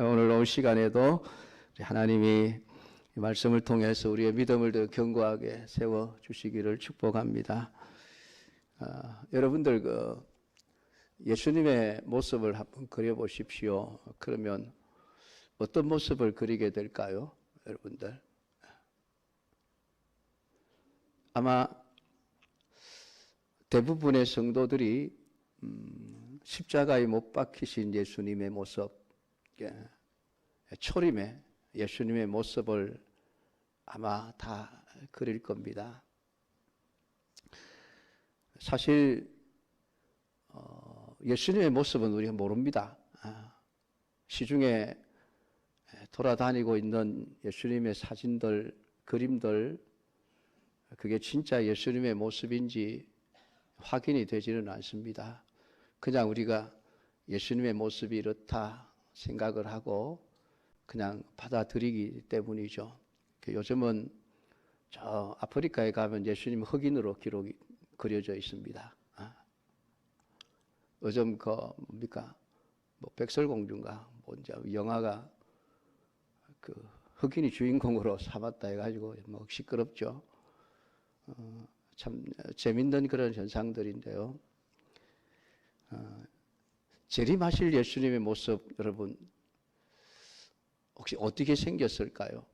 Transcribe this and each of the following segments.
오늘 시간에도 하나님이 말씀을 통해서 우리의 믿음을 더 견고하게 세워주시기를 축복합니다. 여러분들 예수님의 모습을 한번 그려보십시오. 그러면 어떤 모습을 그리게 될까요? 여러분들 아마 대부분의 성도들이 십자가에 못 박히신 예수님의 모습, 초림의 예수님의 모습을 아마 다 그릴 겁니다. 사실 예수님의 모습은 우리가 모릅니다. 시중에 돌아다니고 있는 예수님의 사진들, 그림들, 그게 진짜 예수님의 모습인지 확인이 되지는 않습니다. 그냥 우리가 예수님의 모습이 이렇다 생각을 하고 그냥 받아들이기 때문이죠. 요즘은 저 아프리카에 가면 예수님 흑인으로 기록이 그려져 있습니다. 요즘 뭡니까? 백설공주인가? 이제 영화가 흑인이 주인공으로 삼았다 해가지고 시끄럽죠. 참 재밌는 그런 현상들인데요. 재림하실 예수님의 모습 여러분 혹시 어떻게 생겼을까요?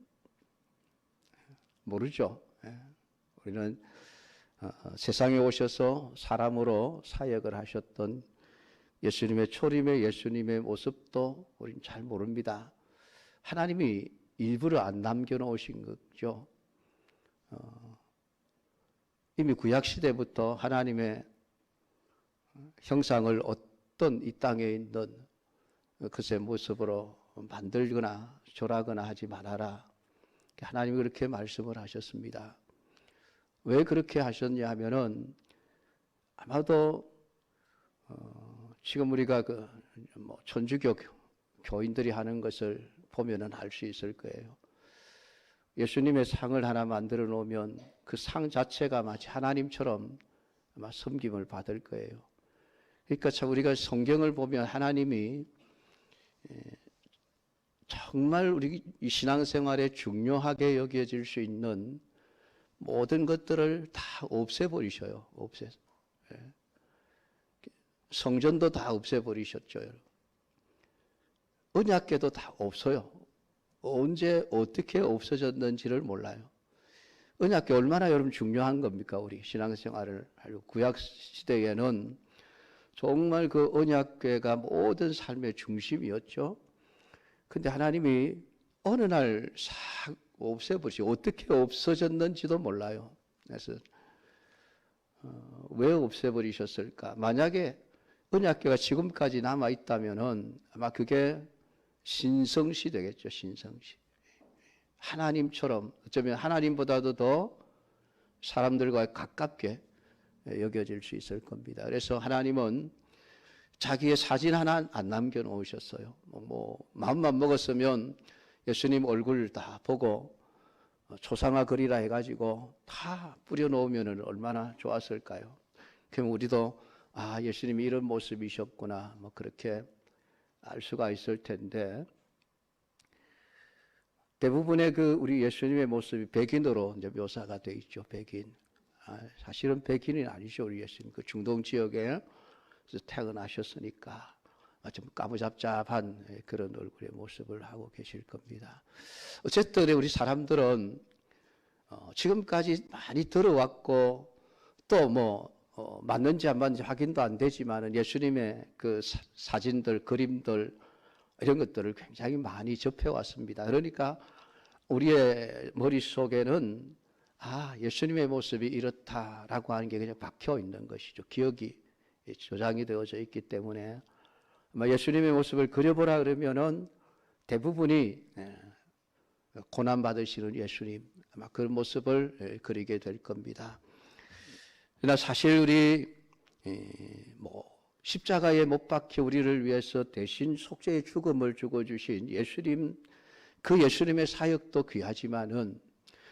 모르죠. 우리는 세상에 오셔서 사람으로 사역을 하셨던 예수님의 초림의 예수님의 모습도 우리는 잘 모릅니다. 하나님이 일부러 안 남겨놓으신 거죠. 이미 구약시대부터 하나님의 형상을 어떤 이 땅에 있는 그의 모습으로 만들거나 조라거나 하지 말아라. 하나님이 그렇게 말씀을 하셨습니다. 왜 그렇게 하셨냐 하면은 아마도 지금 우리가 천주교 교인들이 하는 것을 보면은 알 수 있을 거예요. 예수님의 상을 하나 만들어 놓으면 그 상 자체가 마치 하나님처럼 아마 섬김을 받을 거예요. 그러니까 참 우리가 성경을 보면 하나님이 정말 우리 이 신앙생활에 중요하게 여겨질 수 있는 모든 것들을 다 없애버리셔요. 성전도 다 없애버리셨죠. 언약궤도 다 없어요. 언제 어떻게 없어졌는지를 몰라요. 언약궤 얼마나 여러분 중요한 겁니까? 우리 신앙생활을 하고 구약 시대에는 정말 그 언약궤가 모든 삶의 중심이었죠. 근데 하나님이 어느 날 싹 없애버리시고 어떻게 없어졌는지도 몰라요. 그래서 왜 없애버리셨을까? 만약에 언약궤가 지금까지 남아 있다면은 아마 그게 신성시 되겠죠. 신성시. 하나님처럼 어쩌면 하나님보다도 더 사람들과 가깝게 여겨질 수 있을 겁니다. 그래서 하나님은 자기의 사진 하나 안 남겨놓으셨어요. 마음만 먹었으면 예수님 얼굴 다 보고 초상화 그리라 해가지고 다 뿌려놓으면 얼마나 좋았을까요? 그럼 우리도 예수님이 이런 모습이셨구나 그렇게 알 수가 있을 텐데 대부분의 우리 예수님의 모습이 백인으로 이제 묘사가 되어 있죠. 백인. 사실은 백인은 아니죠. 우리 예수님 중동 지역에 태어나셨으니까 좀 까무잡잡한 그런 얼굴의 모습을 하고 계실 겁니다. 어쨌든 우리 사람들은 지금까지 많이 들어왔고 또 맞는지 안 맞는지 확인도 안 되지만은 예수님의 그 사진들, 그림들 이런 것들을 굉장히 많이 접해왔습니다. 그러니까 우리의 머릿속에는 예수님의 모습이 이렇다라고 하는 게 그냥 박혀 있는 것이죠. 기억이 저장이 되어져 있기 때문에 예수님의 모습을 그려보라 그러면은 대부분이 고난 받으시는 예수님 아마 그런 모습을 그리게 될 겁니다. 그러나 사실 우리 십자가에 못 박혀 우리를 위해서 대신 속죄의 죽음을 죽어주신 예수님 그 예수님의 사역도 귀하지만은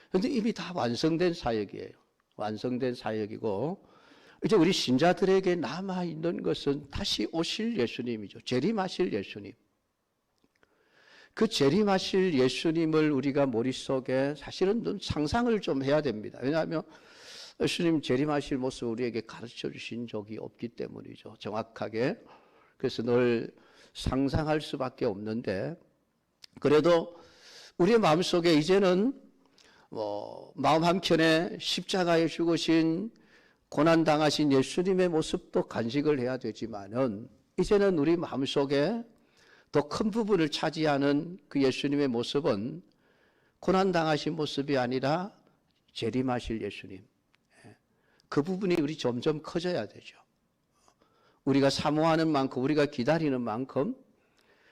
그런데 이미 다 완성된 사역이에요. 완성된 사역이고 이제 우리 신자들에게 남아있는 것은 다시 오실 예수님이죠. 재림하실 예수님. 그 재림하실 예수님을 우리가 머릿속에 사실은 좀 상상을 좀 해야 됩니다. 왜냐하면 예수님 재림하실 모습을 우리에게 가르쳐 주신 적이 없기 때문이죠. 정확하게. 그래서 늘 상상할 수밖에 없는데, 그래도 우리의 마음속에 이제는 마음 한켠에 십자가에 죽으신 고난당하신 예수님의 모습도 간직을 해야 되지만은, 이제는 우리 마음속에 더 큰 부분을 차지하는 그 예수님의 모습은 고난당하신 모습이 아니라 재림하실 예수님, 그 부분이 우리 점점 커져야 되죠. 우리가 사모하는 만큼, 우리가 기다리는 만큼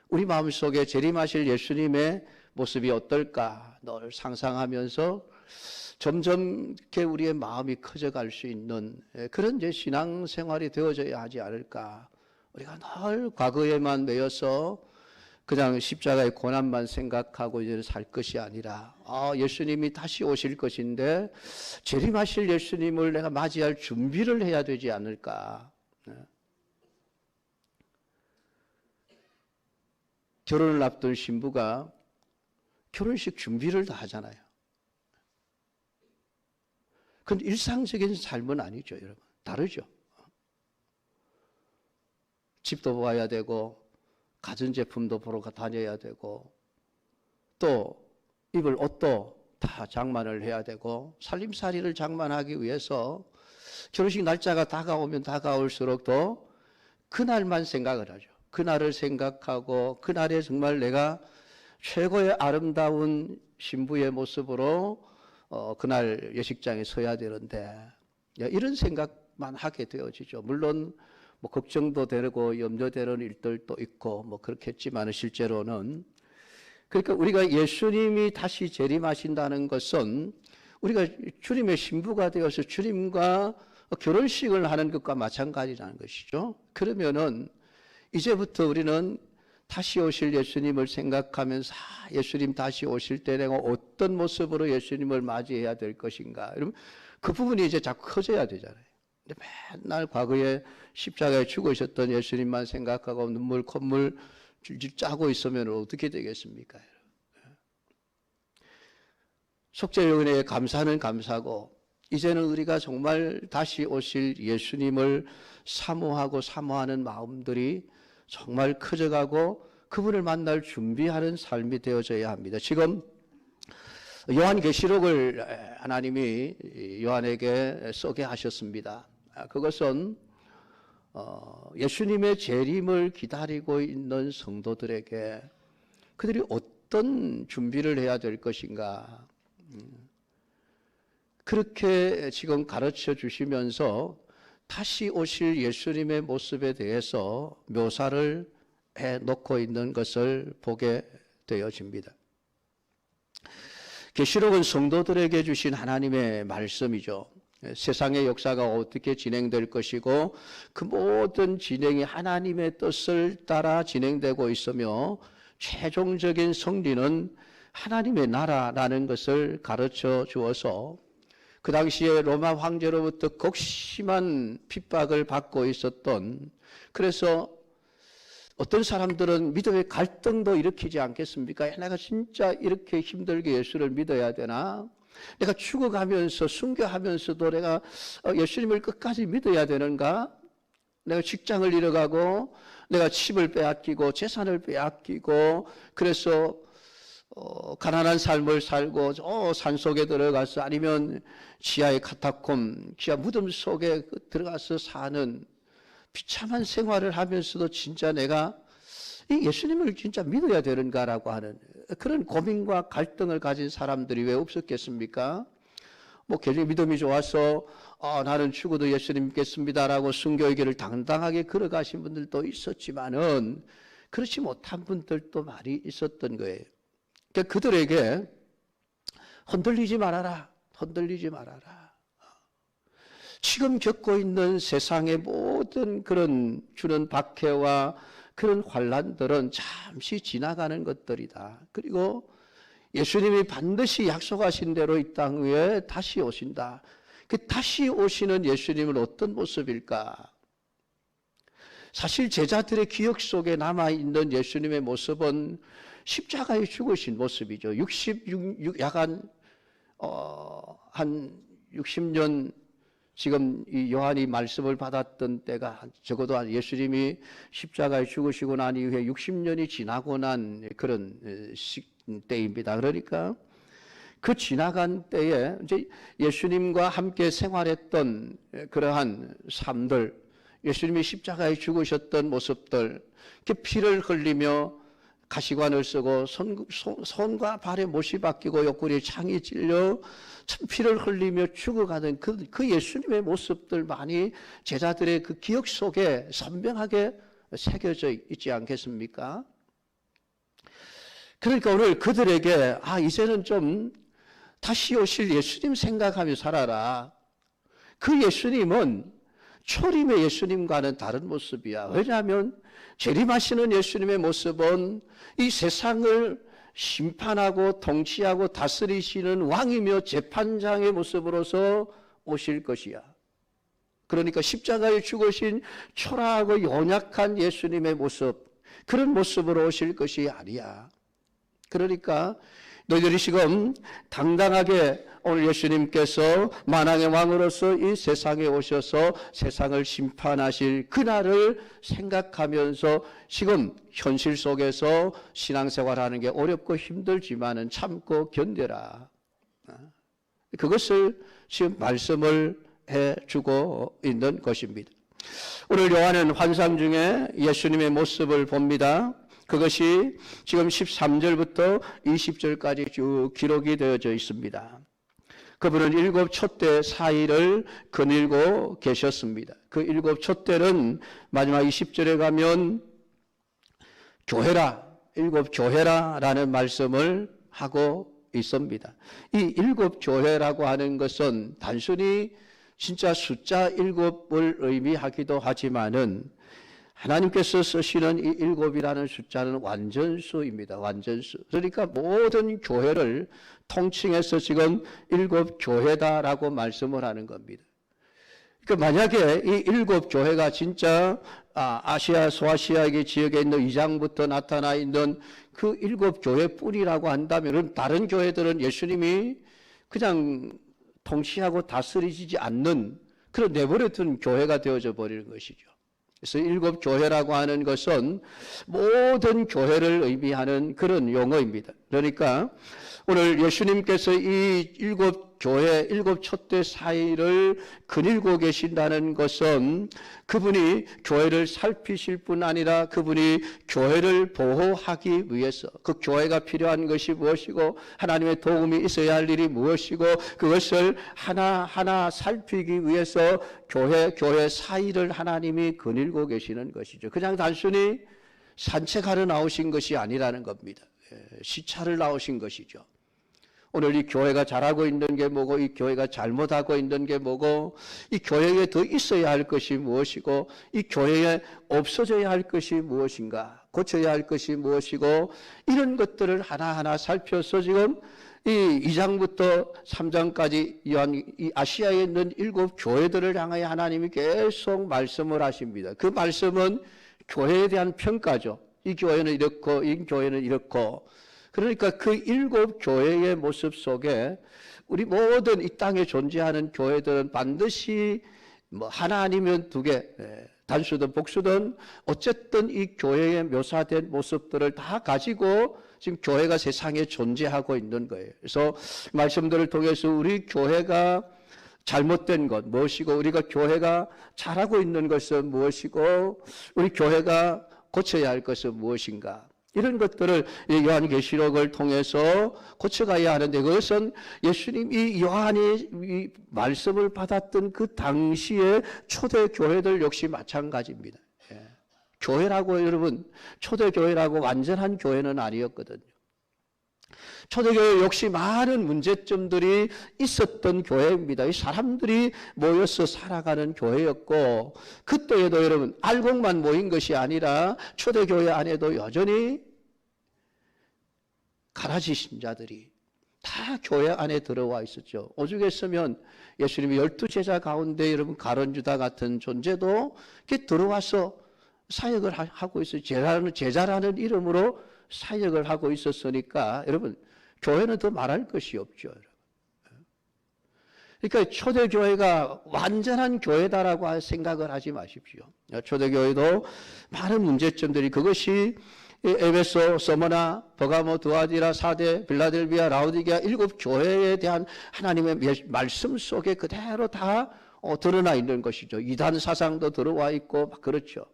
우리 마음속에 재림하실 예수님의 모습이 어떨까 늘 상상하면서 점점 이렇게 우리의 마음이 커져갈 수 있는 그런 이제 신앙생활이 되어져야 하지 않을까. 우리가 늘 과거에만 매여서 그냥 십자가의 고난만 생각하고 이제 살 것이 아니라, 예수님이 다시 오실 것인데 재림하실 예수님을 내가 맞이할 준비를 해야 되지 않을까. 결혼을 앞둔 신부가 결혼식 준비를 다 하잖아요. 그건 일상적인 삶은 아니죠, 여러분. 다르죠. 집도 봐야 되고, 가전제품도 보러 다녀야 되고, 또 입을 옷도 다 장만을 해야 되고, 살림살이를 장만하기 위해서 결혼식 날짜가 다가오면 다가올수록 더 그날만 생각을 하죠. 그날을 생각하고 그날에 정말 내가 최고의 아름다운 신부의 모습으로 그날 예식장에 서야 되는데, 이런 생각만 하게 되어지죠. 물론 뭐 걱정도 되고 염려되는 일들도 있고 뭐 그렇겠지만, 실제로는 그러니까 우리가 예수님이 다시 재림하신다는 것은 우리가 주님의 신부가 되어서 주님과 결혼식을 하는 것과 마찬가지라는 것이죠. 그러면은 이제부터 우리는 다시 오실 예수님을 생각하면서, 예수님 다시 오실 때 내가 어떤 모습으로 예수님을 맞이해야 될 것인가, 여러분, 그 부분이 이제 자꾸 커져야 되잖아요. 근데 맨날 과거에 십자가에 죽으셨던 예수님만 생각하고 눈물 콧물 줄줄 짜고 있으면 어떻게 되겠습니까? 속죄의 은혜에 감사는 감사고, 이제는 우리가 정말 다시 오실 예수님을 사모하고 사모하는 마음들이 정말 커져가고 그분을 만날 준비하는 삶이 되어져야 합니다. 지금 요한계시록을 하나님이 요한에게 쓰게 하셨습니다. 그것은 예수님의 재림을 기다리고 있는 성도들에게 그들이 어떤 준비를 해야 될 것인가, 그렇게 지금 가르쳐 주시면서 다시 오실 예수님의 모습에 대해서 묘사를 해놓고 있는 것을 보게 되어집니다. 계시록은 성도들에게 주신 하나님의 말씀이죠. 세상의 역사가 어떻게 진행될 것이고 그 모든 진행이 하나님의 뜻을 따라 진행되고 있으며 최종적인 승리는 하나님의 나라라는 것을 가르쳐 주어서, 그 당시에 로마 황제로부터 극심한 핍박을 받고 있었던, 그래서 어떤 사람들은 믿음의 갈등도 일으키지 않겠습니까? 내가 진짜 이렇게 힘들게 예수를 믿어야 되나? 내가 죽어가면서 순교하면서도 내가 예수님을 끝까지 믿어야 되는가? 내가 직장을 잃어가고 내가 집을 빼앗기고 재산을 빼앗기고 그래서 가난한 삶을 살고 산속에 들어가서, 아니면 지하의 카타콤, 지하 무덤 속에 들어가서 사는 비참한 생활을 하면서도 진짜 내가 이 예수님을 진짜 믿어야 되는가라고 하는 그런 고민과 갈등을 가진 사람들이 왜 없었겠습니까? 뭐 굉장히 믿음이 좋아서 나는 죽어도 예수님 믿겠습니다라고 순교의 길을 당당하게 걸어가신 분들도 있었지만은 그렇지 못한 분들도 많이 있었던 거예요. 그러니까 그들에게 흔들리지 말아라, 흔들리지 말아라. 지금 겪고 있는 세상의 모든 그런 주는 박해와 그런 환난들은 잠시 지나가는 것들이다. 그리고 예수님이 반드시 약속하신 대로 이 땅 위에 다시 오신다. 그 다시 오시는 예수님은 어떤 모습일까? 사실 제자들의 기억 속에 남아있는 예수님의 모습은 십자가에 죽으신 모습이죠. 약간 한 60년 지금 이 요한이 말씀을 받았던 때가 적어도 한 예수님이 십자가에 죽으시고 난 이후에 60년이 지나고 난 그런 때입니다. 그러니까 그 지나간 때에 이제 예수님과 함께 생활했던 그러한 삶들, 예수님이 십자가에 죽으셨던 모습들, 피를 흘리며 가시관을 쓰고 손과 발에 못이 박히고 옆구리에 창이 찔려 참 피를 흘리며 죽어가는 그 예수님의 모습들 많이 제자들의 그 기억 속에 선명하게 새겨져 있지 않겠습니까? 그러니까 오늘 그들에게 이제는 좀 다시 오실 예수님 생각하며 살아라. 그 예수님은 초림의 예수님과는 다른 모습이야. 왜냐하면 재림하시는 예수님의 모습은 이 세상을 심판하고 통치하고 다스리시는 왕이며 재판장의 모습으로서 오실 것이야. 그러니까 십자가에 죽으신 초라하고 연약한 예수님의 모습, 그런 모습으로 오실 것이 아니야. 그러니까 너희들이 지금 당당하게 오늘 예수님께서 만왕의 왕으로서 이 세상에 오셔서 세상을 심판하실 그날을 생각하면서 지금 현실 속에서 신앙생활하는 게 어렵고 힘들지만은 참고 견뎌라. 그것을 지금 말씀을 해주고 있는 것입니다. 오늘 요한은 환상 중에 예수님의 모습을 봅니다. 그것이 지금 13절부터 20절까지 쭉 기록이 되어져 있습니다. 그분은 7 촛대 사이를 거닐고 계셨습니다. 그 7 촛대는 마지막 20절에 가면 교회라, 7 교회라라는 말씀을 하고 있습니다. 이 7 교회라고 하는 것은 단순히 진짜 숫자 7을 의미하기도 하지만은 하나님께서 쓰시는 이 7이라는 숫자는 완전수입니다. 완전수. 그러니까 모든 교회를 통칭해서 지금 7 교회다라고 말씀을 하는 겁니다. 그러니까 만약에 이 7 교회가 진짜 아시아, 소아시아 지역에 있는 2장부터 나타나 있는 그 7 교회뿐이라고 한다면 다른 교회들은 예수님이 그냥 통치하고 다스리지 않는 그런 내버려둔 교회가 되어져 버리는 것이죠. 그래서 7 교회라고 하는 것은 모든 교회를 의미하는 그런 용어입니다. 그러니까 오늘 예수님께서 이 7 교회, 7 촛대 사이를 거닐고 계신다는 것은 그분이 교회를 살피실 뿐 아니라 그분이 교회를 보호하기 위해서 그 교회가 필요한 것이 무엇이고 하나님의 도움이 있어야 할 일이 무엇이고 그것을 하나하나 살피기 위해서 교회 사이를 하나님이 거닐고 계시는 것이죠. 그냥 단순히 산책하러 나오신 것이 아니라는 겁니다. 시찰을 나오신 것이죠. 오늘 이 교회가 잘하고 있는 게 뭐고 이 교회가 잘못하고 있는 게 뭐고 이 교회에 더 있어야 할 것이 무엇이고 이 교회에 없어져야 할 것이 무엇인가 고쳐야 할 것이 무엇이고 이런 것들을 하나하나 살펴서 지금 이 2장부터 3장까지 이 아시아에 있는 7 교회들을 향하여 하나님이 계속 말씀을 하십니다. 그 말씀은 교회에 대한 평가죠. 이 교회는 이렇고 이 교회는 이렇고 그러니까 그 7 교회의 모습 속에 우리 모든 이 땅에 존재하는 교회들은 반드시 하나 아니면 2개, 단수든 복수든 어쨌든 이 교회에 묘사된 모습들을 다 가지고 지금 교회가 세상에 존재하고 있는 거예요. 그래서 말씀들을 통해서 우리 교회가 잘못된 것 무엇이고 우리가 교회가 잘하고 있는 것은 무엇이고 우리 교회가 고쳐야 할 것은 무엇인가 이런 것들을 요한계시록을 통해서 고쳐가야 하는데 그것은 예수님이 요한이 이 말씀을 받았던 그 당시의 초대교회들 역시 마찬가지입니다. 교회라고 여러분 초대교회라고 완전한 교회는 아니었거든요. 초대교회 역시 많은 문제점들이 있었던 교회입니다. 이 사람들이 모여서 살아가는 교회였고 그때에도 여러분 알곡만 모인 것이 아니라 초대교회 안에도 여전히 가라지 신자들이 다 교회 안에 들어와 있었죠. 오죽했으면 예수님이 12제자 가운데 여러분 가룟유다 같은 존재도 이렇게 들어와서 사역을 하고 있어요. 제자라는 이름으로 사역을 하고 있었으니까 여러분 교회는 더 말할 것이 없죠. 그러니까 초대교회가 완전한 교회다라고 생각을 하지 마십시오. 초대교회도 많은 문제점들이 그것이 에베소, 서머나, 버가모, 두아디라, 사대, 빌라델비아, 라오디게아 7 교회에 대한 하나님의 말씀 속에 그대로 다 드러나 있는 것이죠. 이단 사상도 들어와 있고 막 그렇죠.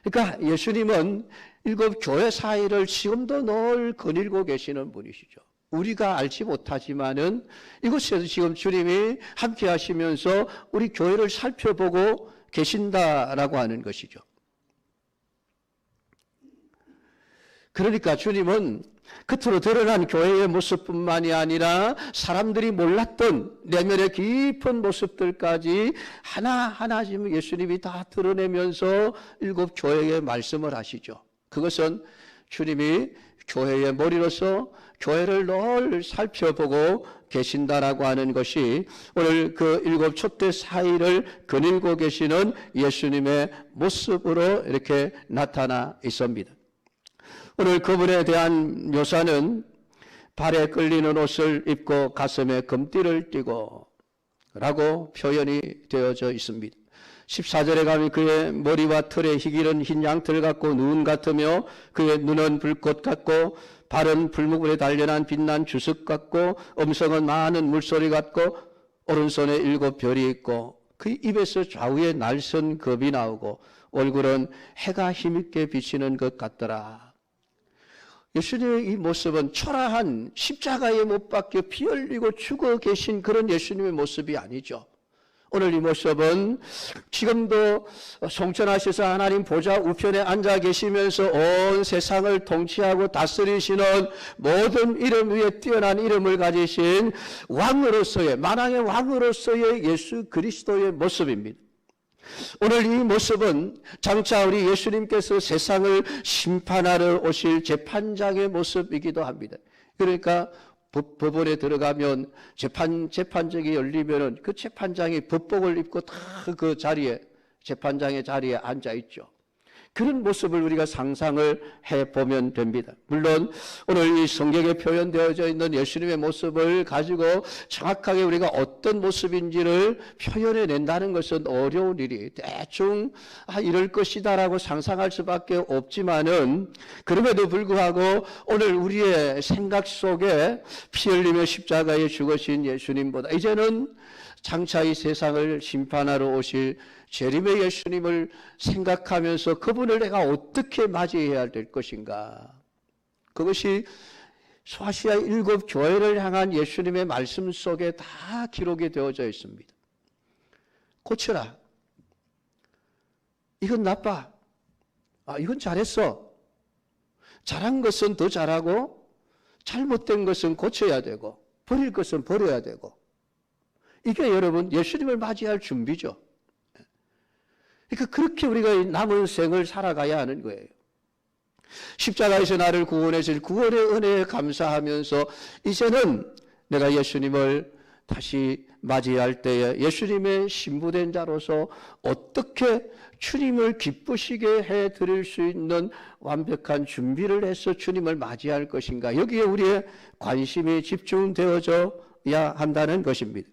그러니까 예수님은 7 교회 사이를 지금도 늘 거닐고 계시는 분이시죠. 우리가 알지 못하지만은 이곳에서 지금 주님이 함께 하시면서 우리 교회를 살펴보고 계신다라고 하는 것이죠. 그러니까 주님은 겉으로 드러난 교회의 모습뿐만이 아니라 사람들이 몰랐던 내면의 깊은 모습들까지 하나하나 지금 예수님이 다 드러내면서 7 교회에 말씀을 하시죠. 그것은 주님이 교회의 머리로서 교회를 늘 살펴보고 계신다라고 하는 것이 오늘 그 7 촛대 사이를 거닐고 계시는 예수님의 모습으로 이렇게 나타나 있습니다. 오늘 그분에 대한 묘사는 발에 끌리는 옷을 입고 가슴에 금띠를 띠고 라고 표현이 되어져 있습니다. 14절에 가면 그의 머리와 털의 희길은 흰 양털 같고 눈 같으며 그의 눈은 불꽃 같고 발은 불무불에 단련한 빛난 주석 같고 음성은 많은 물소리 같고 오른손에 7 별이 있고 그 입에서 좌우에 날선 겁이 나오고 얼굴은 해가 힘있게 비치는 것 같더라. 예수님의 이 모습은 초라한 십자가에 못 박혀 피 흘리고 죽어 계신 그런 예수님의 모습이 아니죠. 오늘 이 모습은 지금도 성천하셔서 하나님 보좌 우편에 앉아 계시면서 온 세상을 통치하고 다스리시는 모든 이름 위에 뛰어난 이름을 가지신 왕으로서의 만왕의 왕으로서의 예수 그리스도의 모습입니다. 오늘 이 모습은 장차 우리 예수님께서 세상을 심판하러 오실 재판장의 모습이기도 합니다. 그러니까 법원에 들어가면 재판정이 열리면은 그 재판장이 법복을 입고 다 그 자리에 재판장의 자리에 앉아 있죠. 그런 모습을 우리가 상상을 해보면 됩니다. 물론 오늘 이 성경에 표현되어져 있는 예수님의 모습을 가지고 정확하게 우리가 어떤 모습인지를 표현해낸다는 것은 어려운 일이 대충 이럴 것이다라고 상상할 수밖에 없지만은 그럼에도 불구하고 오늘 우리의 생각 속에 피 흘리며 십자가에 죽으신 예수님보다 이제는 장차 이 세상을 심판하러 오실 재림의 예수님을 생각하면서 그분을 내가 어떻게 맞이해야 될 것인가. 그것이 소아시아 7 교회를 향한 예수님의 말씀 속에 다 기록이 되어져 있습니다. 고쳐라. 이건 나빠. 이건 잘했어. 잘한 것은 더 잘하고 잘못된 것은 고쳐야 되고 버릴 것은 버려야 되고 이게 여러분 예수님을 맞이할 준비죠. 그러니까 그렇게 우리가 남은 생을 살아가야 하는 거예요. 십자가에서 나를 구원해 줄 구원의 은혜에 감사하면서 이제는 내가 예수님을 다시 맞이할 때에 예수님의 신부된 자로서 어떻게 주님을 기쁘시게 해드릴 수 있는 완벽한 준비를 해서 주님을 맞이할 것인가. 여기에 우리의 관심이 집중되어져야 한다는 것입니다.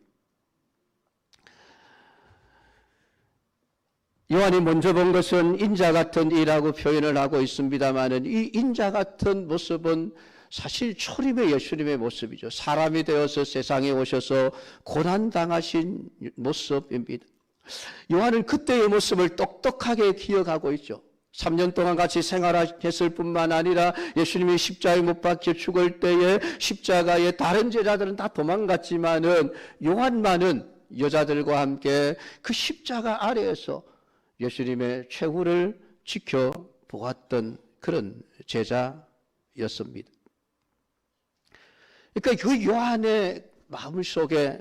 요한이 먼저 본 것은 인자 같은 이라고 표현을 하고 있습니다만 이 인자 같은 모습은 사실 초림의 예수님의 모습이죠. 사람이 되어서 세상에 오셔서 고난당하신 모습입니다. 요한은 그때의 모습을 똑똑하게 기억하고 있죠. 3년 동안 같이 생활했을 뿐만 아니라 예수님이 십자가에 못 박혀 죽을 때에 십자가에 다른 제자들은 다 도망갔지만은 요한만은 여자들과 함께 그 십자가 아래에서 예수님의 최후를 지켜보았던 그런 제자였습니다. 그러니까 그 요한의 마음속에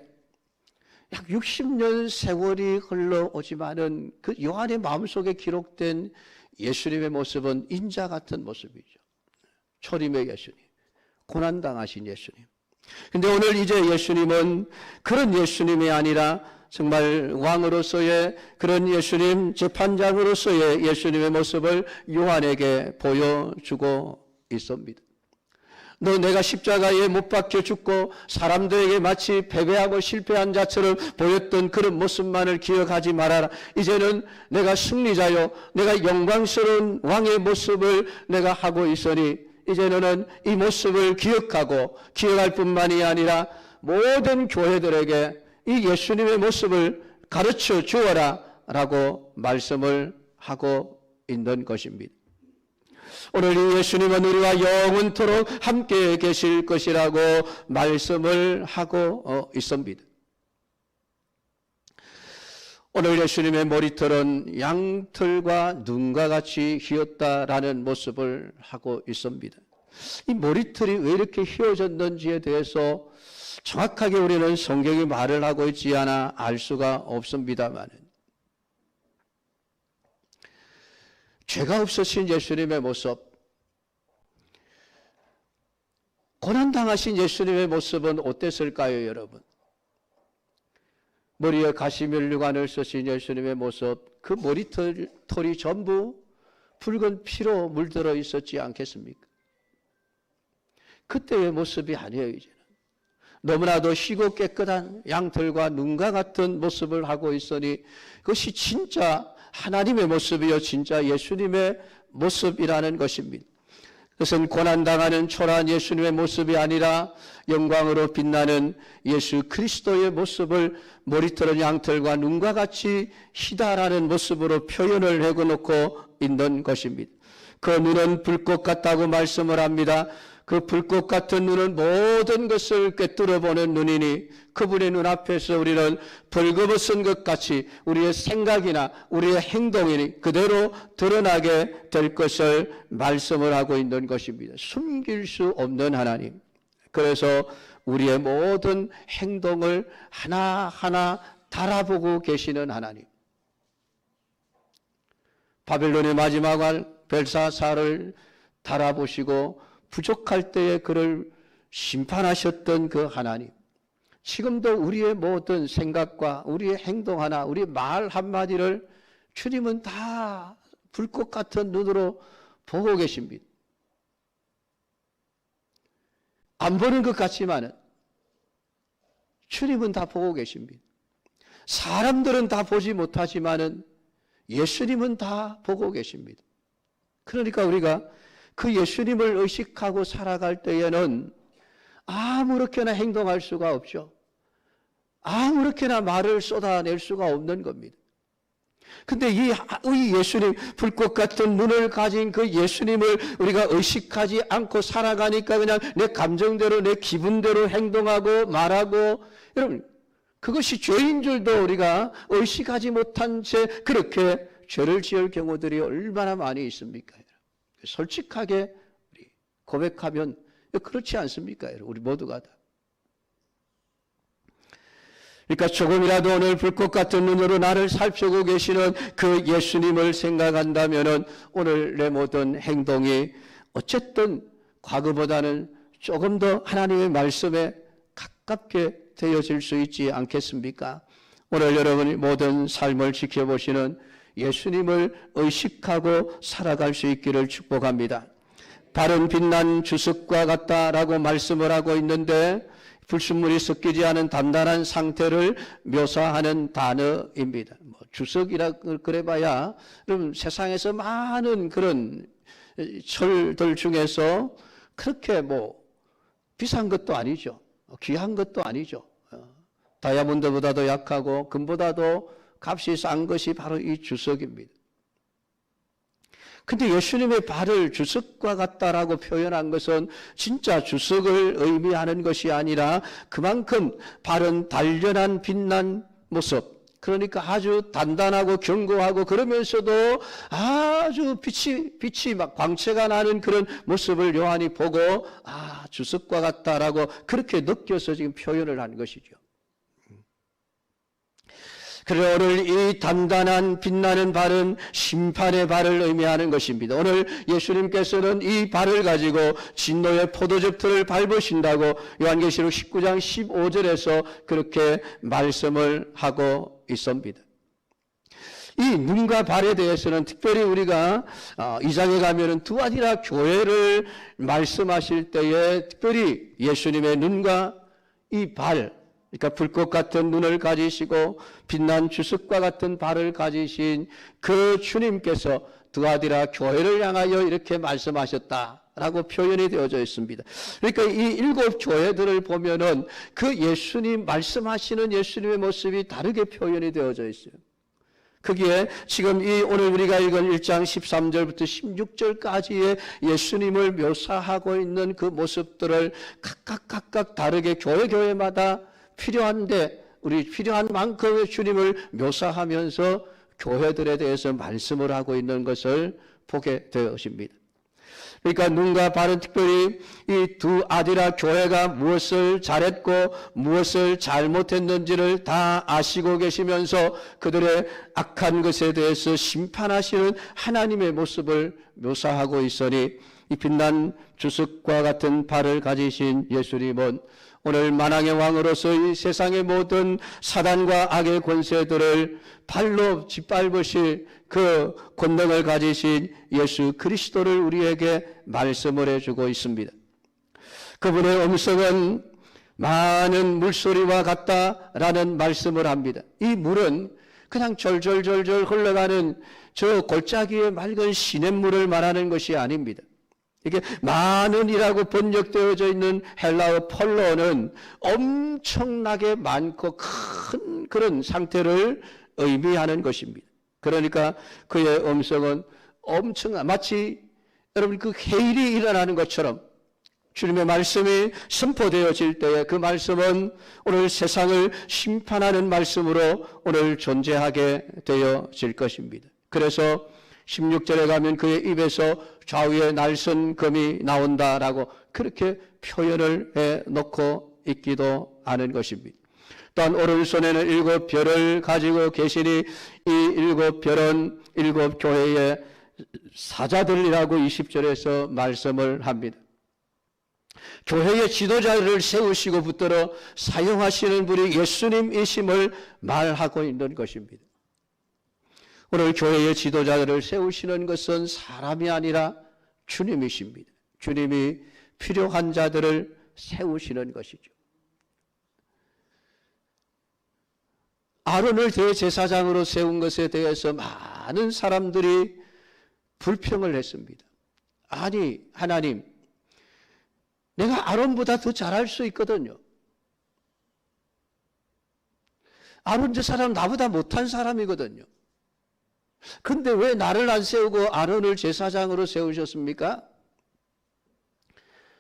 약 60년 세월이 흘러오지만은 그 요한의 마음속에 기록된 예수님의 모습은 인자 같은 모습이죠. 초림의 예수님, 고난당하신 예수님. 근데 오늘 이제 예수님은 그런 예수님이 아니라 정말 왕으로서의 그런 예수님, 재판장으로서의 예수님의 모습을 요한에게 보여주고 있습니다. 너 내가 십자가에 못 박혀 죽고 사람들에게 마치 패배하고 실패한 자처럼 보였던 그런 모습만을 기억하지 말아라. 이제는 내가 승리자요, 내가 영광스러운 왕의 모습을 내가 하고 있으니 이제는 이 모습을 기억하고 기억할 뿐만이 아니라 모든 교회들에게 이 예수님의 모습을 가르쳐 주어라 라고 말씀을 하고 있는 것입니다. 오늘 이 예수님은 우리와 영원토록 함께 계실 것이라고 말씀을 하고 있습니다. 오늘 예수님의 머리털은 양털과 눈과 같이 휘었다라는 모습을 하고 있습니다. 이 머리털이 왜 이렇게 휘어졌는지에 대해서 정확하게 우리는 성경이 말을 하고 있지 않아 알 수가 없습니다만, 죄가 없으신 예수님의 모습, 고난당하신 예수님의 모습은 어땠을까요, 여러분? 머리에 가시면류관을 쓰신 예수님의 모습, 그 머리털이 전부 붉은 피로 물들어 있었지 않겠습니까? 그때의 모습이 아니에요, 이제는. 너무나도 희고 깨끗한 양털과 눈과 같은 모습을 하고 있으니 그것이 진짜 하나님의 모습이요, 진짜 예수님의 모습이라는 것입니다. 그것은 고난당하는 초라한 예수님의 모습이 아니라 영광으로 빛나는 예수 그리스도의 모습을 머리털은 양털과 눈과 같이 희다라는 모습으로 표현을 해놓고 있는 것입니다. 그 눈은 불꽃 같다고 말씀을 합니다. 그 불꽃 같은 눈은 모든 것을 꿰뚫어 보는 눈이니 그분의 눈앞에서 우리는 벌거벗은 것 같이 우리의 생각이나 우리의 행동이 그대로 드러나게 될 것을 말씀을 하고 있는 것입니다. 숨길 수 없는 하나님. 그래서 우리의 모든 행동을 하나하나 달아보고 계시는 하나님. 바벨론의 마지막 날 벨사살을 달아보시고 부족할 때에 그를 심판하셨던 그 하나님, 지금도 우리의 모든 생각과 우리의 행동 하나, 우리의 말 한마디를 주님은 다 불꽃 같은 눈으로 보고 계십니다. 안 보는 것 같지만은 주님은 다 보고 계십니다. 사람들은 다 보지 못하지만은 예수님은 다 보고 계십니다. 그러니까 우리가 그 예수님을 의식하고 살아갈 때에는 아무렇게나 행동할 수가 없죠. 아무렇게나 말을 쏟아낼 수가 없는 겁니다. 근데 이 예수님, 불꽃 같은 눈을 가진 그 예수님을 우리가 의식하지 않고 살아가니까 그냥 내 감정대로, 내 기분대로 행동하고 말하고, 여러분, 그것이 죄인 줄도 우리가 의식하지 못한 채 그렇게 죄를 지을 경우들이 얼마나 많이 있습니까? 솔직하게 고백하면 그렇지 않습니까? 우리 모두가 다. 그러니까 조금이라도 오늘 불꽃 같은 눈으로 나를 살펴보고 계시는 그 예수님을 생각한다면 오늘 내 모든 행동이 어쨌든 과거보다는 조금 더 하나님의 말씀에 가깝게 되어질 수 있지 않겠습니까? 오늘 여러분이 모든 삶을 지켜보시는 예수님을 의식하고 살아갈 수 있기를 축복합니다. 바른 빛난 주석과 같다라고 말씀을 하고 있는데 불순물이 섞이지 않은 단단한 상태를 묘사하는 단어입니다. 주석이라 그래봐야 여러분 세상에서 많은 그런 철들 중에서 그렇게 비싼 것도 아니죠. 귀한 것도 아니죠. 다이아몬드보다도 약하고 금보다도 값이 싼 것이 바로 이 주석입니다. 근데 예수님의 발을 주석과 같다라고 표현한 것은 진짜 주석을 의미하는 것이 아니라 그만큼 바른 단련한 빛난 모습, 그러니까 아주 단단하고 견고하고 그러면서도 아주 빛이 막 광채가 나는 그런 모습을 요한이 보고 주석과 같다라고 그렇게 느껴서 지금 표현을 한 것이죠. 그래 오늘 이 단단한 빛나는 발은 심판의 발을 의미하는 것입니다. 오늘 예수님께서는 이 발을 가지고 진노의 포도즙틀을 밟으신다고 요한계시록 19장 15절에서 그렇게 말씀을 하고 있습니다. 이 눈과 발에 대해서는 특별히 우리가 2장에 가면은 두아디라 교회를 말씀하실 때에 특별히 예수님의 눈과 이 발, 그러니까 불꽃 같은 눈을 가지시고 빛난 주석과 같은 발을 가지신 그 주님께서 두아디라 교회를 향하여 이렇게 말씀하셨다라고 표현이 되어져 있습니다. 그러니까 이 7 교회들을 보면은 그 예수님 말씀하시는 예수님의 모습이 다르게 표현이 되어져 있어요. 거기에 지금 이 오늘 우리가 읽은 1장 13절부터 16절까지의 예수님을 묘사하고 있는 그 모습들을 각각 다르게 교회마다 필요한데 우리 필요한 만큼의 주님을 묘사하면서 교회들에 대해서 말씀을 하고 있는 것을 보게 되어집니다. 그러니까 눈과 발은 특별히 이 두아디라 교회가 무엇을 잘했고 무엇을 잘못했는지를 다 아시고 계시면서 그들의 악한 것에 대해서 심판하시는 하나님의 모습을 묘사하고 있으니 이 빛난 주석과 같은 발을 가지신 예수님은 오늘 만왕의 왕으로서 이 세상의 모든 사단과 악의 권세들을 발로 짓밟으실 그 권능을 가지신 예수 그리스도를 우리에게 말씀을 해주고 있습니다. 그분의 음성은 많은 물소리와 같다라는 말씀을 합니다. 이 물은 그냥 절절절절 흘러가는 저 골짜기의 맑은 시냇물을 말하는 것이 아닙니다. 이게 많은이라고 번역되어져 있는 헬라어 펄로는 엄청나게 많고 큰 그런 상태를 의미하는 것입니다. 그러니까 그의 음성은 엄청난 마치 여러분 그 해일이 일어나는 것처럼 주님의 말씀이 선포되어질 때에 그 말씀은 오늘 세상을 심판하는 말씀으로 오늘 존재하게 되어질 것입니다. 그래서 16절에 가면 그의 입에서 좌우에 날선 검이 나온다라고 그렇게 표현을 해놓고 있기도 하는 것입니다. 또한 오른손에는 7 별을 가지고 계시니 이 7 별은 7 교회의 사자들이라고 20절에서 말씀을 합니다. 교회의 지도자를 세우시고 붙들어 사용하시는 분이 예수님이심을 말하고 있는 것입니다. 오늘 교회의 지도자들을 세우시는 것은 사람이 아니라 주님이십니다. 주님이 필요한 자들을 세우시는 것이죠. 아론을 대제사장으로 세운 것에 대해서 많은 사람들이 불평을 했습니다. 아니 하나님, 내가 아론보다 더 잘할 수 있거든요. 아론 저 사람 나보다 못한 사람이거든요. 근데 왜 나를 안 세우고 아론을 제사장으로 세우셨습니까?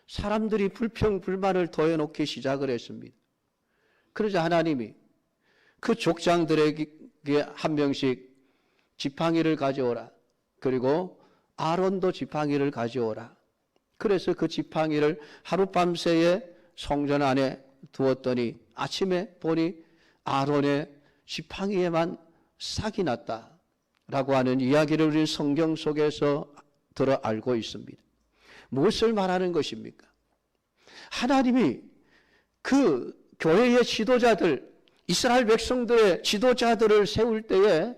사람들이 불평, 불만을 더해놓기 시작을 했습니다. 그러자 하나님이 그 족장들에게 한 명씩 지팡이를 가져오라. 그리고 아론도 지팡이를 가져오라. 그래서 그 지팡이를 하룻밤새에 성전 안에 두었더니 아침에 보니 아론의 지팡이에만 싹이 났다. 라고 하는 이야기를 우리 성경 속에서 들어 알고 있습니다. 무엇을 말하는 것입니까? 하나님이 그 교회의 지도자들, 이스라엘 백성들의 지도자들을 세울 때에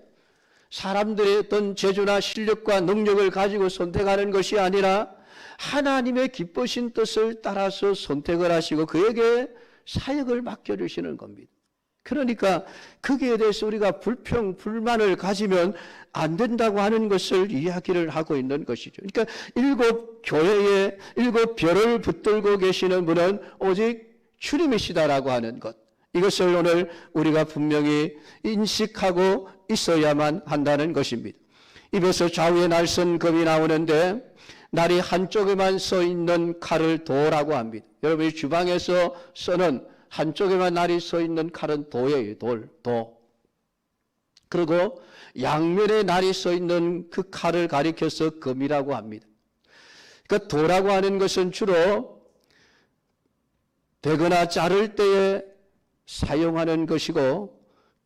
사람들의 어떤 재주나 실력과 능력을 가지고 선택하는 것이 아니라 하나님의 기쁘신 뜻을 따라서 선택을 하시고 그에게 사역을 맡겨주시는 겁니다. 그러니까 거기에 대해서 우리가 불평, 불만을 가지면 안 된다고 하는 것을 이야기를 하고 있는 것이죠. 그러니까 7 교회에 7 별을 붙들고 계시는 분은 오직 주님이시다라고 하는 것. 이것을 오늘 우리가 분명히 인식하고 있어야만 한다는 것입니다. 입에서 좌우에 날선 검이 나오는데 날이 한쪽에만 서 있는 칼을 도라고 합니다. 여러분이 주방에서 쓰는 한쪽에만 날이 서 있는 칼은 도예요. 도. 그리고 양면에 날이 서 있는 그 칼을 가리켜서 검이라고 합니다. 그러니까 도라고 하는 것은 주로 베거나 자를 때에 사용하는 것이고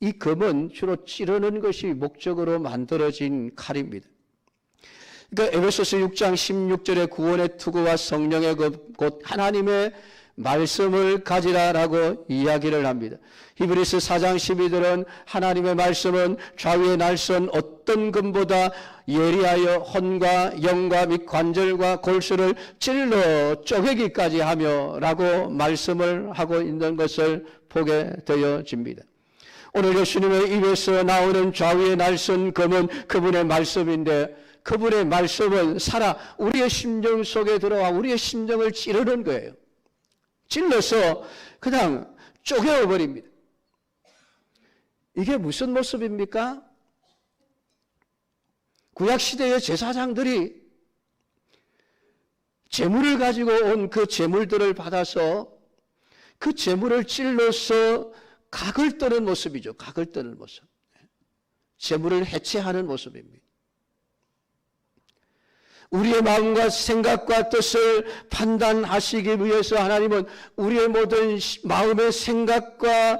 이 검은 주로 찌르는 것이 목적으로 만들어진 칼입니다. 그러니까 에베소서 6장 16절에 구원의 투구와 성령의 검, 곧 하나님의 말씀을 가지라라고 이야기를 합니다. 히브리서 4장 12절은 하나님의 말씀은 좌우의 날선 어떤 검보다 예리하여 혼과 영과 및 관절과 골수를 찔러 쪼개기까지 하며 라고 말씀을 하고 있는 것을 보게 되어집니다. 오늘 예수님의 입에서 나오는 좌우의 날선 검은 그분의 말씀인데, 그분의 말씀은 살아 우리의 심정 속에 들어와 우리의 심정을 찌르는 거예요. 찔러서 그냥 쪼개어버립니다. 이게 무슨 모습입니까? 구약시대의 제사장들이 제물을 가지고 온 그 제물들을 받아서 그 제물을 찔러서 각을 뜨는 모습이죠. 각을 뜨는 모습. 제물을 해체하는 모습입니다. 우리의 마음과 생각과 뜻을 판단하시기 위해서 하나님은 우리의 모든 마음의 생각과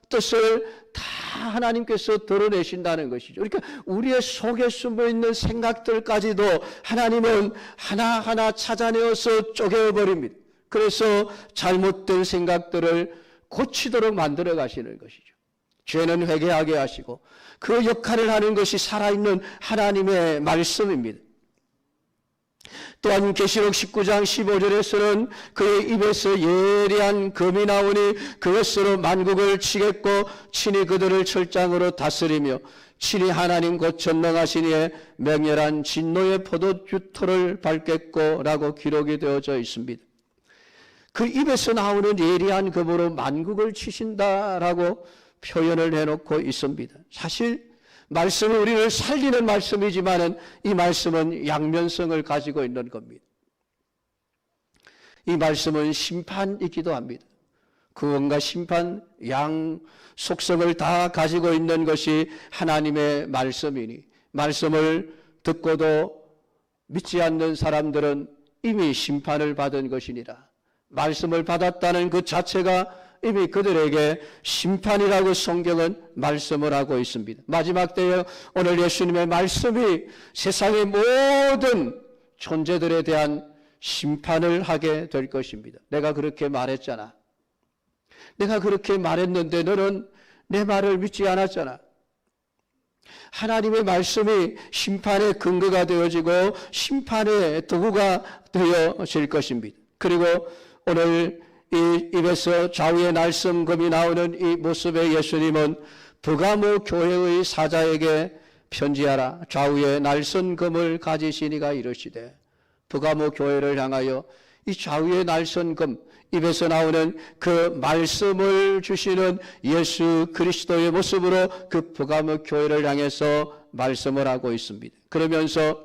뜻을 다 하나님께서 드러내신다는 것이죠. 그러니까 우리의 속에 숨어있는 생각들까지도 하나님은 하나하나 찾아내어서 쪼개어버립니다. 그래서 잘못된 생각들을 고치도록 만들어 가시는 것이죠. 죄는 회개하게 하시고 그 역할을 하는 것이 살아있는 하나님의 말씀입니다. 또한 계시록 19장 15절에서는 그의 입에서 예리한 검이 나오니 그것으로 만국을 치겠고 친히 그들을 철장으로 다스리며 친히 하나님 곧 전능하신 이의 맹렬한 진노의 포도주토를 밟겠고 라고 기록이 되어져 있습니다. 그 입에서 나오는 예리한 검으로 만국을 치신다라고 표현을 해놓고 있습니다. 사실 말씀은 우리를 살리는 말씀이지만 이 말씀은 양면성을 가지고 있는 겁니다. 이 말씀은 심판이기도 합니다. 구원과 심판, 양 속성을 다 가지고 있는 것이 하나님의 말씀이니 말씀을 듣고도 믿지 않는 사람들은 이미 심판을 받은 것이니라. 말씀을 받았다는 그 자체가 이미 그들에게 심판이라고 성경은 말씀을 하고 있습니다. 마지막 때에 오늘 예수님의 말씀이 세상의 모든 존재들에 대한 심판을 하게 될 것입니다. 내가 그렇게 말했잖아. 내가 그렇게 말했는데 너는 내 말을 믿지 않았잖아. 하나님의 말씀이 심판의 근거가 되어지고 심판의 도구가 되어질 것입니다. 그리고 오늘 이 입에서 좌우의 날성검이 나오는 이 모습의 예수님은 버가모 교회의 사자에게 편지하라. 좌우의 날선검을 가지신 이가 이르시되, 버가모 교회를 향하여 이 좌우의 날선검, 입에서 나오는 그 말씀을 주시는 예수 그리스도의 모습으로 그 버가모 교회를 향해서 말씀을 하고 있습니다. 그러면서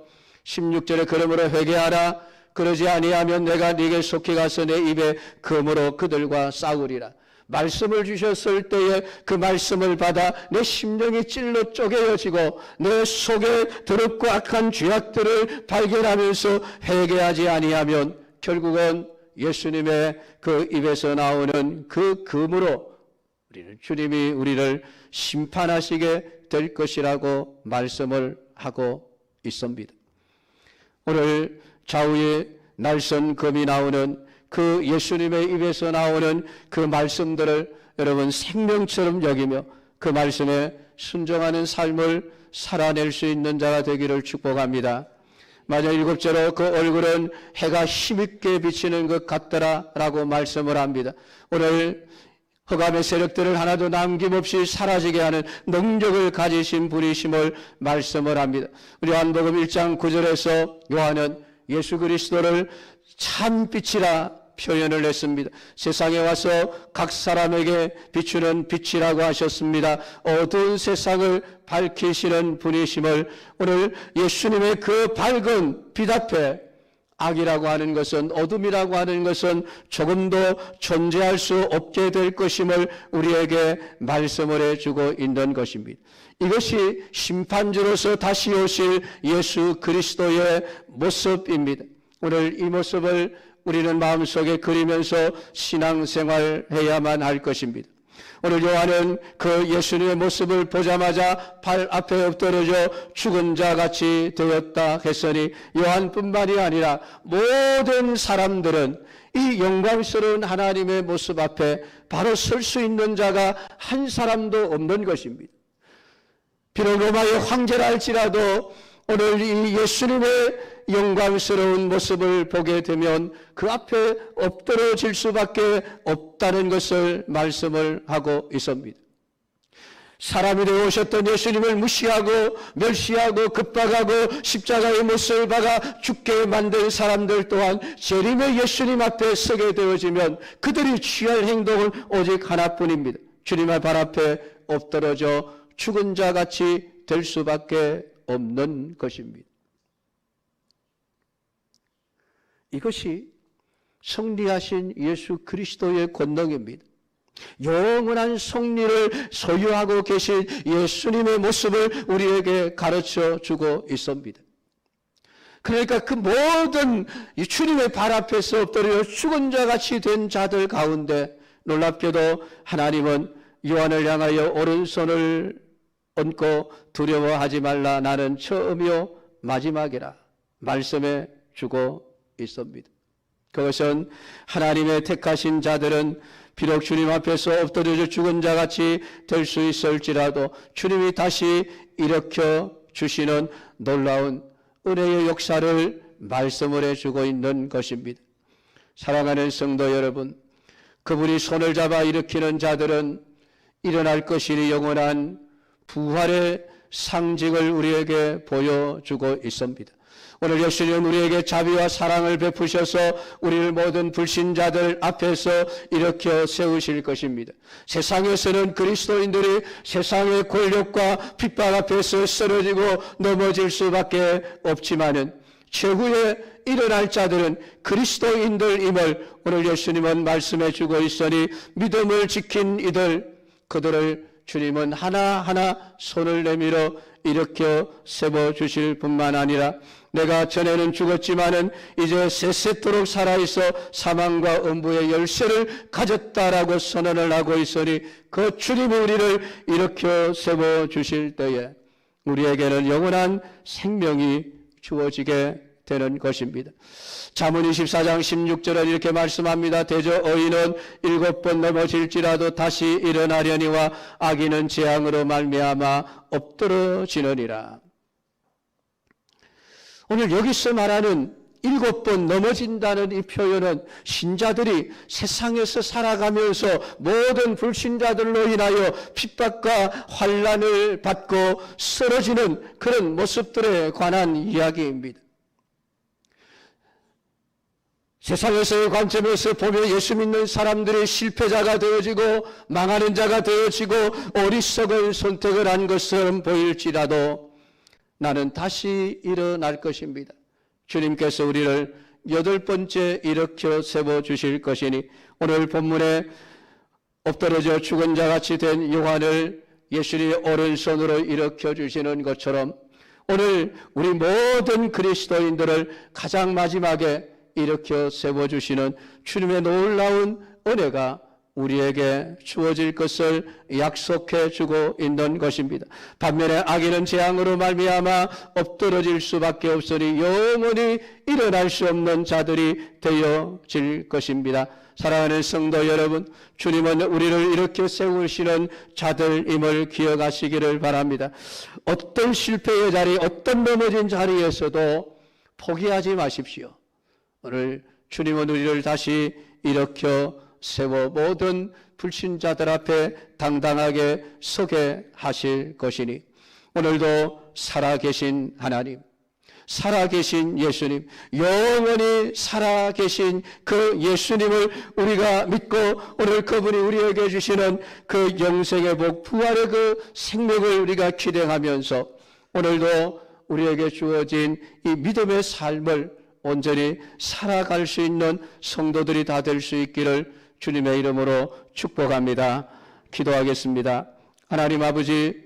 16절에 그러므로 회개하라. 그러지 아니하면 내가 네게 속히 가서 내 입에 검으로 그들과 싸우리라. 말씀을 주셨을 때에 그 말씀을 받아 내 심령이 찔러 쪼개어지고 내 속에 더럽고 악한 죄악들을 발견하면서 회개하지 아니하면 결국은 예수님의 그 입에서 나오는 그 검으로 주님이 우리를 심판하시게 될 것이라고 말씀을 하고 있습니다. 오늘 좌우의 날선 검이 나오는 그 예수님의 입에서 나오는 그 말씀들을 여러분 생명처럼 여기며 그 말씀에 순종하는 삶을 살아낼 수 있는 자가 되기를 축복합니다. 마지막 7절로 그 얼굴은 해가 힘있게 비치는 것 같더라라고 말씀을 합니다. 오늘 흑암의 세력들을 하나도 남김없이 사라지게 하는 능력을 가지신 분이심을 말씀을 합니다. 우리 요한복음 1장 9절에서 요한은 예수 그리스도를 참 빛이라 표현을 했습니다. 세상에 와서 각 사람에게 비추는 빛이라고 하셨습니다. 어두운 세상을 밝히시는 분이심을 오늘 예수님의 그 밝은 빛 앞에 악이라고 하는 것은, 어둠이라고 하는 것은 조금도 존재할 수 없게 될 것임을 우리에게 말씀을 해주고 있는 것입니다. 이것이 심판주로서 다시 오실 예수 그리스도의 모습입니다. 오늘 이 모습을 우리는 마음속에 그리면서 신앙생활해야만 할 것입니다. 오늘 요한은 그 예수님의 모습을 보자마자 발 앞에 엎드러져 죽은 자 같이 되었다 했으니 요한뿐만이 아니라 모든 사람들은 이 영광스러운 하나님의 모습 앞에 바로 설 수 있는 자가 한 사람도 없는 것입니다. 비록 로마의 황제라 할지라도 오늘 이 예수님의 영광스러운 모습을 보게 되면 그 앞에 엎드러질 수밖에 없다는 것을 말씀을 하고 있습니다. 사람이 되어 오셨던 예수님을 무시하고 멸시하고 급박하고 십자가의 못을 박아 죽게 만든 사람들 또한 재림의 예수님 앞에 서게 되어지면 그들이 취할 행동은 오직 하나뿐입니다. 주님의 발 앞에 엎드러져 죽은 자 같이 될 수밖에 없는 것입니다. 이것이 승리하신 예수 그리스도의 권능입니다. 영원한 승리를 소유하고 계신 예수님의 모습을 우리에게 가르쳐 주고 있습니다. 그러니까 그 모든 이 주님의 발 앞에서 엎드려 죽은 자 같이 된 자들 가운데 놀랍게도 하나님은 요한을 향하여 오른손을 얹고 두려워하지 말라, 나는 처음이요 마지막이라 말씀해 주고 있습니다. 그것은 하나님의 택하신 자들은 비록 주님 앞에서 엎드려져 죽은 자 같이 될 수 있을지라도 주님이 다시 일으켜 주시는 놀라운 은혜의 역사를 말씀을 해주고 있는 것입니다. 사랑하는 성도 여러분, 그분이 손을 잡아 일으키는 자들은 일어날 것이니 영원한 부활의 상징을 우리에게 보여주고 있습니다. 오늘 예수님은 우리에게 자비와 사랑을 베푸셔서 우리를 모든 불신자들 앞에서 일으켜 세우실 것입니다. 세상에서는 그리스도인들이 세상의 권력과 핍박 앞에서 쓰러지고 넘어질 수밖에 없지만은 최후에 일어날 자들은 그리스도인들임을 오늘 예수님은 말씀해 주고 있으니 믿음을 지킨 그들을 주님은 하나하나 손을 내밀어 일으켜 세워주실 뿐만 아니라 내가 전에는 죽었지만은 이제 세세토록 살아있어 사망과 음부의 열쇠를 가졌다라고 선언을 하고 있으니 그 주님이 우리를 일으켜 세워주실 때에 우리에게는 영원한 생명이 주어지게 되는 것입니다. 잠언 24장 16절은 이렇게 말씀합니다. 대저 의인은 7번 넘어질지라도 다시 일어나려니와 악인은 재앙으로 말미암아 엎드러지느니라. 오늘 여기서 말하는 7번 넘어진다는 이 표현은 신자들이 세상에서 살아가면서 모든 불신자들로 인하여 핍박과 환난을 받고 쓰러지는 그런 모습들에 관한 이야기입니다. 세상에서의 관점에서 보면 예수 믿는 사람들이 실패자가 되어지고 망하는 자가 되어지고 어리석은 선택을 한 것처럼 보일지라도 나는 다시 일어날 것입니다. 주님께서 우리를 8번째 일으켜 세워주실 것이니 오늘 본문에 엎드러져 죽은 자같이 된 요한을 예수님의 오른손으로 일으켜 주시는 것처럼 오늘 우리 모든 그리스도인들을 가장 마지막에 일으켜 세워주시는 주님의 놀라운 은혜가 우리에게 주어질 것을 약속해 주고 있는 것입니다. 반면에 악인은 재앙으로 말미암아 엎드러질 수밖에 없으니 영원히 일어날 수 없는 자들이 되어질 것입니다. 사랑하는 성도 여러분, 주님은 우리를 일으켜 세우시는 자들임을 기억하시기를 바랍니다. 어떤 실패의 자리, 어떤 넘어진 자리에서도 포기하지 마십시오. 오늘 주님은 우리를 다시 일으켜 세워 모든 불신자들 앞에 당당하게 서게 하실 것이니 오늘도 살아계신 하나님, 살아계신 예수님, 영원히 살아계신 그 예수님을 우리가 믿고 오늘 그분이 우리에게 주시는 그 영생의 복, 부활의 그 생명을 우리가 기대하면서 오늘도 우리에게 주어진 이 믿음의 삶을 온전히 살아갈 수 있는 성도들이 다 될 수 있기를 주님의 이름으로 축복합니다. 기도하겠습니다. 하나님 아버지,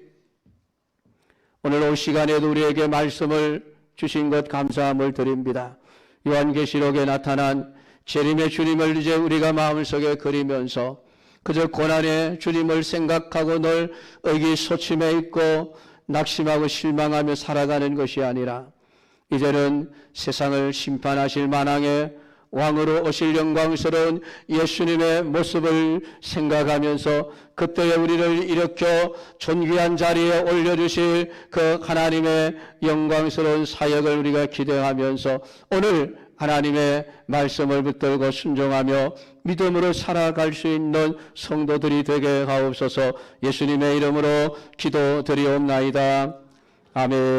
오늘 올 시간에도 우리에게 말씀을 주신 것 감사함을 드립니다. 요한계시록에 나타난 재림의 주님을 이제 우리가 마음속에 그리면서 그저 고난에 주님을 생각하고 늘 의기소침해 있고 낙심하고 실망하며 살아가는 것이 아니라 이제는 세상을 심판하실 만왕의 왕으로 오실 영광스러운 예수님의 모습을 생각하면서 그때에 우리를 일으켜 존귀한 자리에 올려주실 그 하나님의 영광스러운 사역을 우리가 기대하면서 오늘 하나님의 말씀을 붙들고 순종하며 믿음으로 살아갈 수 있는 성도들이 되게 하옵소서. 예수님의 이름으로 기도드리옵나이다. 아멘.